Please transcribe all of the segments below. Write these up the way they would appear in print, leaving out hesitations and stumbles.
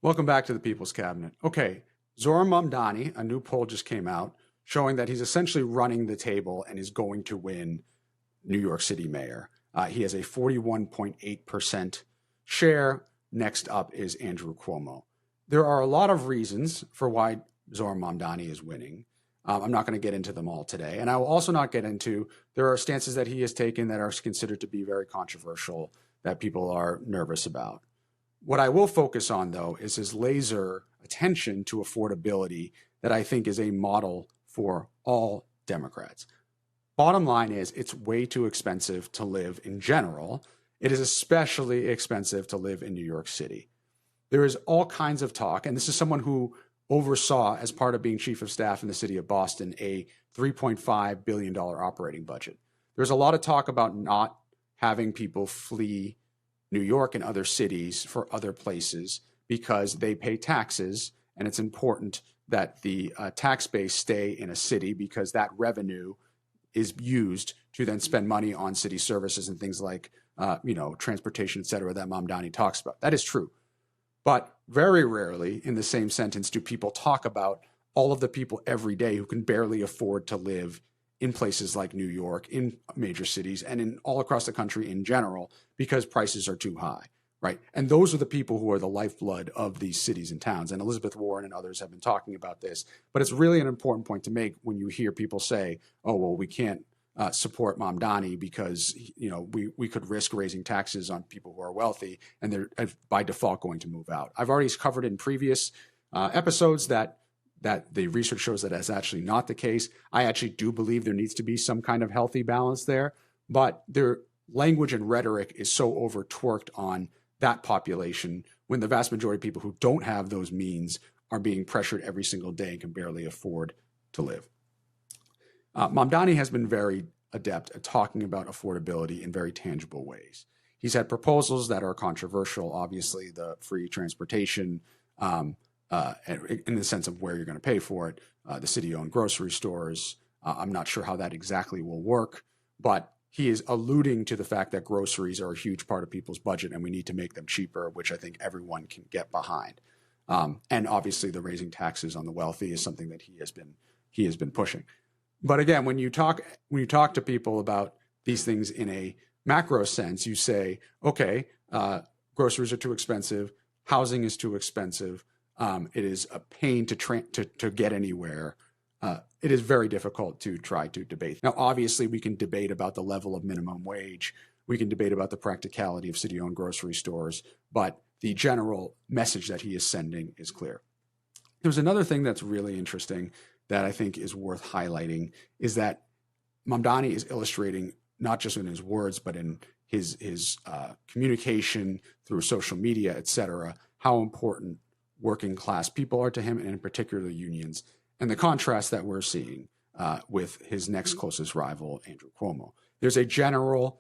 Welcome back to the People's Cabinet. Okay, Zohran Mamdani, a new poll just came out showing that he's essentially running the table and is going to win New York City mayor. He has a 41.8% share. Next up is Andrew Cuomo. There are a lot of reasons for why Zohran Mamdani is winning. I'm not going to get into them all today. And I will also not get into, there are stances that he has taken that are considered to be very controversial that people are nervous about. What I will focus on, though, is his laser attention to affordability that I think is a model for all Democrats. Bottom line is it's way too expensive to live in general. It is especially expensive to live in New York City. There is all kinds of talk, and this is someone who oversaw, as part of being chief of staff in the city of Boston, a $3.5 billion operating budget. There's a lot of talk about not having people flee New York and other cities for other places because they pay taxes, and it's important that the tax base stay in a city because that revenue is used to then spend money on city services and things like transportation, et cetera, that Mamdani talks about. That is true. But very rarely in the same sentence do people talk about all of the people every day who can barely afford to live in places like New York, in major cities, and in all across the country in general, because prices are too high, right? And those are the people who are the lifeblood of these cities and towns. And Elizabeth Warren and others have been talking about this. But it's really an important point to make when you hear people say, oh, well, we can't support Mamdani because we could risk raising taxes on people who are wealthy, and they're by default going to move out. I've already covered in previous episodes that the research shows that that's actually not the case. I actually do believe there needs to be some kind of healthy balance there, but their language and rhetoric is so over-twerked on that population when the vast majority of people who don't have those means are being pressured every single day and can barely afford to live. Mamdani has been very adept at talking about affordability in very tangible ways. He's had proposals that are controversial, obviously the free transportation, in the sense of where you're going to pay for it, the city-owned grocery stores. I'm not sure how that exactly will work, but he is alluding to the fact that groceries are a huge part of people's budget and we need to make them cheaper, which I think everyone can get behind. And obviously the raising taxes on the wealthy is something that he has been pushing. But again, when you talk to people about these things in a macro sense, you say, okay, groceries are too expensive, housing is too expensive, it is a pain to get anywhere. It is very difficult to try to debate. Now, obviously, we can debate about the level of minimum wage. We can debate about the practicality of city-owned grocery stores, but the general message that he is sending is clear. There's another thing that's really interesting that I think is worth highlighting is that Mamdani is illustrating, not just in his words, but in his communication through social media, et cetera, how important working class people are to him, and in particular the unions, and the contrast that we're seeing with his next closest rival, Andrew Cuomo. There's a general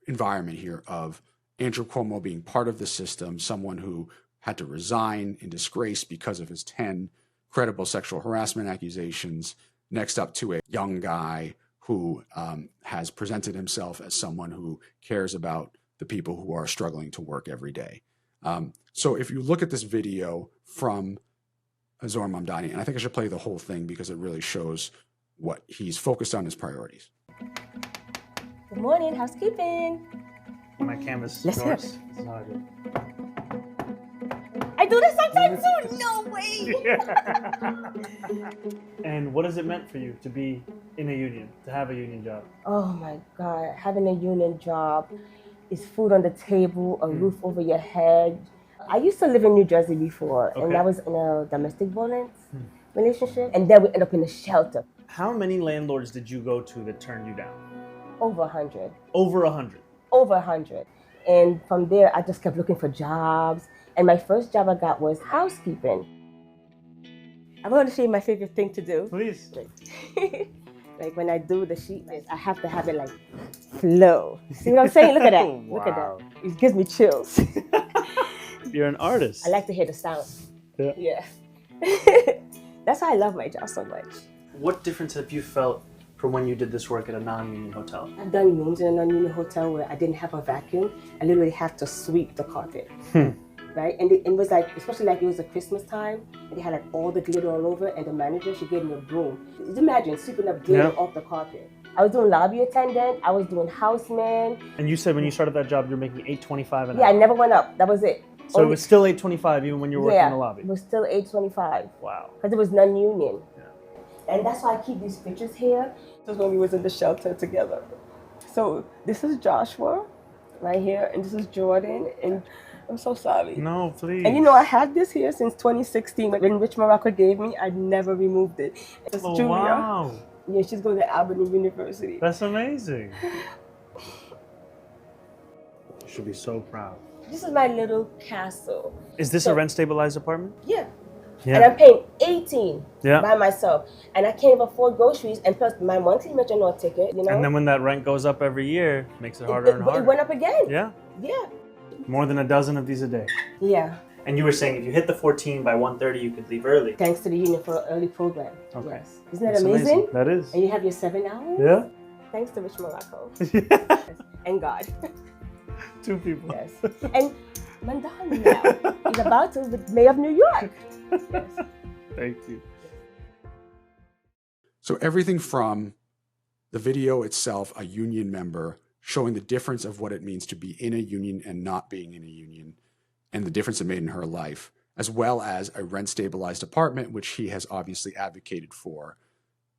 environment here of Andrew Cuomo being part of the system, someone who had to resign in disgrace because of his 10 credible sexual harassment accusations, next up to a young guy who has presented himself as someone who cares about the people who are struggling to work every day. So if you look at this video from Zohran Mamdani, and I think I should play the whole thing because it really shows what he's focused on, his priorities. Good morning, housekeeping. My canvas. Let's hear it. This is how I do. I do this sometimes too. No way. And what has it meant for you to be in a union, to have a union job? Oh my God, having a union job is food on the table, a roof over your head. I used to live in New Jersey before, and I was in a domestic violence relationship, and then we ended up in a shelter. How many landlords did you go to that turned you down? Over 100. Over 100. Over 100. And from there, I just kept looking for jobs. And my first job I got was housekeeping. I'm going to show you my favorite thing to do. Please. Like when I do the sheet mix, I have to have it like flow. See what I'm saying? Look at that. Wow. Look at that. It gives me chills. You're an artist. I like to hear the sound. Yeah. That's why I love my job so much. What difference have you felt from when you did this work at a non-union hotel? I've done rooms in a non-union hotel where I didn't have a vacuum. I literally have to sweep the carpet. right? And it was like, especially like it was a Christmas time, and they had like all the glitter all over, and the manager, she gave me a broom. Just imagine sweeping up glitter off the carpet. I was doing lobby attendant, I was doing houseman. And you said when you started that job, you're making $8.25 an hour. Yeah, I never went up. That was it. So it was still $8.25 even when you were working in the lobby? It was still $8.25. Wow. Because it was non-union. Yeah. And that's why I keep these pictures here. This is when we was in the shelter together. So this is Joshua right here, and this is Jordan, and I'm so sorry. No, please. And you know, I had this here since 2016. When Rich Morocco gave me, I never removed it. It's Julia. Wow. Yeah, she's going to Albany University. That's amazing. You should be so proud. This is my little castle. Is this a rent-stabilized apartment? Yeah. And I'm paying $18 by myself. And I can't even afford groceries, and plus my monthly metronome ticket, you know. And then when that rent goes up every year, it makes it harder and harder. It went up again. Yeah? Yeah. More than a dozen of these a day. Yeah. And you were saying if you hit the 14 by 1:30, you could leave early. Thanks to the union for an early program. Okay. Yes. Isn't that amazing? That is. And you have your 7 hours? Yeah. Thanks to Rich Morocco. Yes. And God. Two people. Yes. And Mamdani now. He's about to be mayor of New York. Yes. Thank you. So everything from the video itself, a union member showing the difference of what it means to be in a union and not being in a union, and the difference it made in her life, as well as a rent-stabilized apartment, which he has obviously advocated for,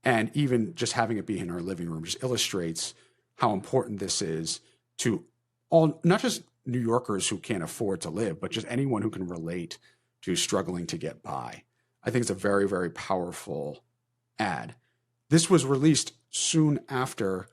and even just having it be in her living room just illustrates how important this is to all, not just New Yorkers who can't afford to live, but just anyone who can relate to struggling to get by. I think it's a very, very powerful ad. This was released soon after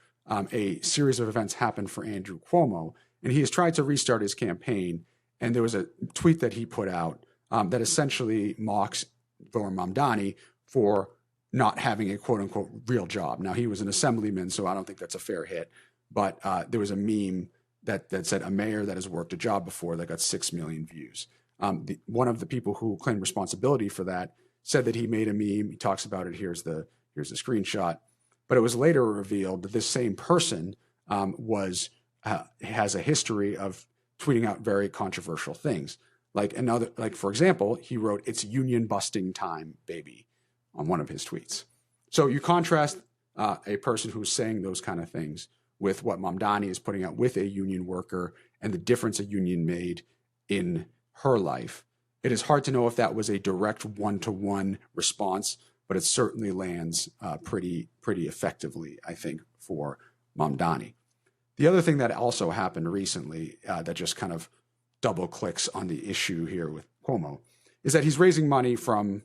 a series of events happened for Andrew Cuomo, and he has tried to restart his campaign. And there was a tweet that he put out that essentially mocks Zohran Mamdani for not having a quote-unquote real job. Now, he was an assemblyman, so I don't think that's a fair hit. But there was a meme that said a mayor that has worked a job before that got 6 million views. One of the people who claimed responsibility for that said that he made a meme. He talks about it. Here's the screenshot. But it was later revealed that this same person has a history of tweeting out very controversial things. Like for example, he wrote, "It's union busting time, baby," on one of his tweets. So you contrast a person who's saying those kind of things with what Mamdani is putting out with a union worker and the difference a union made in her life. It is hard to know if that was a direct one-to-one response, but it certainly lands pretty effectively, I think, for Mamdani. The other thing that also happened recently that just kind of double clicks on the issue here with Cuomo is that he's raising money from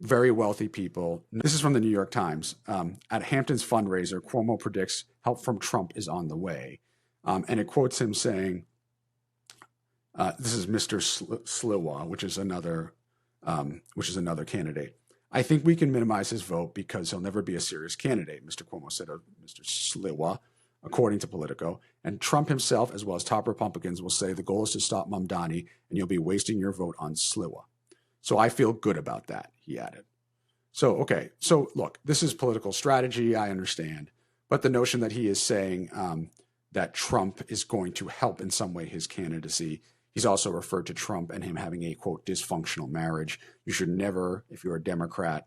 very wealthy people. This is from the New York Times. At Hamptons fundraiser, Cuomo predicts help from Trump is on the way. And it quotes him saying, this is Mr. Sliwa, which is another candidate. "I think we can minimize his vote because he'll never be a serious candidate," Mr. Cuomo said of Mr. Sliwa, according to Politico. "And Trump himself, as well as top Republicans, will say the goal is to stop Mamdani, and you'll be wasting your vote on Sliwa. So I feel good about that," he added. So, okay. So look, this is political strategy. I understand. But the notion that he is saying that Trump is going to help in some way his candidacy. He's also referred to Trump and him having a, quote, dysfunctional marriage. You should never, if you're a Democrat,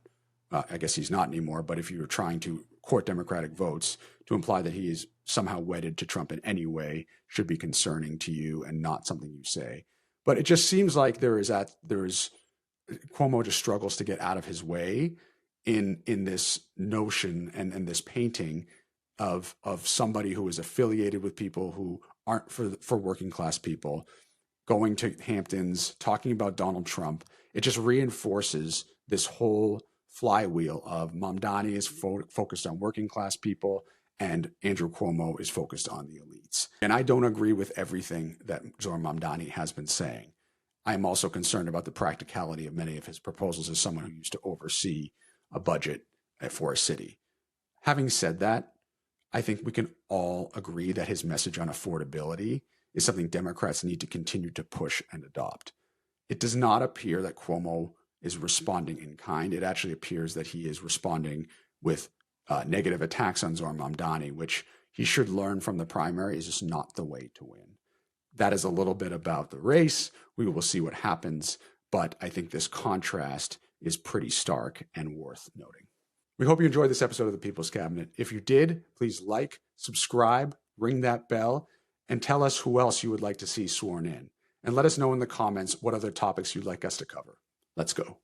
I guess he's not anymore, but if you're trying to court Democratic votes, to imply that he is somehow wedded to Trump in any way should be concerning to you and not something you say. But it just seems like Cuomo just struggles to get out of his way in this notion and this painting of somebody who is affiliated with people who aren't for working class people, going to Hamptons, talking about Donald Trump. It just reinforces this whole flywheel of Mamdani is focused on working class people and Andrew Cuomo is focused on the elites. And I don't agree with everything that Zohran Mamdani has been saying. I am also concerned about the practicality of many of his proposals as someone who used to oversee a budget for a city. Having said that, I think we can all agree that his message on affordability is something Democrats need to continue to push and adopt. It does not appear that Cuomo is responding in kind. It actually appears that he is responding with negative attacks on Zohran Mamdani, which he should learn from the primary is just not the way to win. That is a little bit about the race. We will see what happens, but I think this contrast is pretty stark and worth noting. We hope you enjoyed this episode of the People's Cabinet. If you did, please like, subscribe, ring that bell, and tell us who else you would like to see sworn in. And let us know in the comments what other topics you'd like us to cover. Let's go.